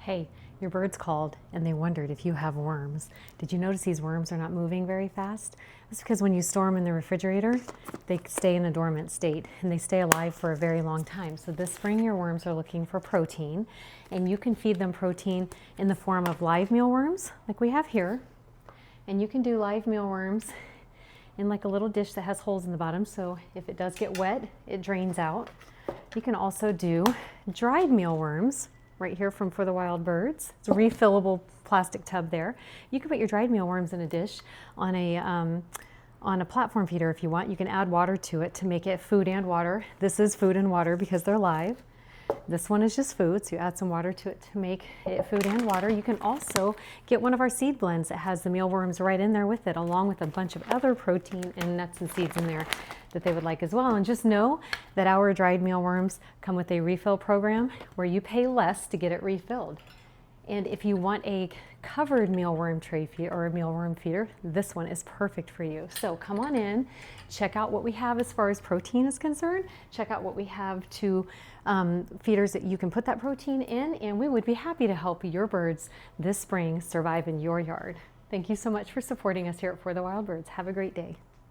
Hey, your birds called and they wondered if you have worms. Did you notice these worms are not moving very fast? That's because when you store them in the refrigerator, they stay in a dormant state and they stay alive for a very long time. So this spring your worms are looking for protein, and you can feed them protein in the form of live mealworms like we have here. And you can do live mealworms in like a little dish that has holes in the bottom, so if it does get wet, it drains out. You can also do dried mealworms right here from For the Wild Birds. It's a refillable plastic tub there. You can put your dried mealworms in a dish on a platform feeder if you want. You can add water to it to make it food and water. This is food and water because they're live. This one is just food, so you add some water to it to make it food and water. You can also get one of our seed blends that has the mealworms right in there with it, along with a bunch of other protein and nuts and seeds in there that they would like as well. And just know that our dried mealworms come with a refill program where you pay less to get it refilled. And if you want a covered mealworm tray feed or a mealworm feeder, this one is perfect for you. So come on in, check out what we have as far as protein is concerned. Check out what we have to feeders that you can put that protein in, and we would be happy to help your birds this spring survive in your yard. Thank you so much for supporting us here at For the Wild Birds. Have a great day.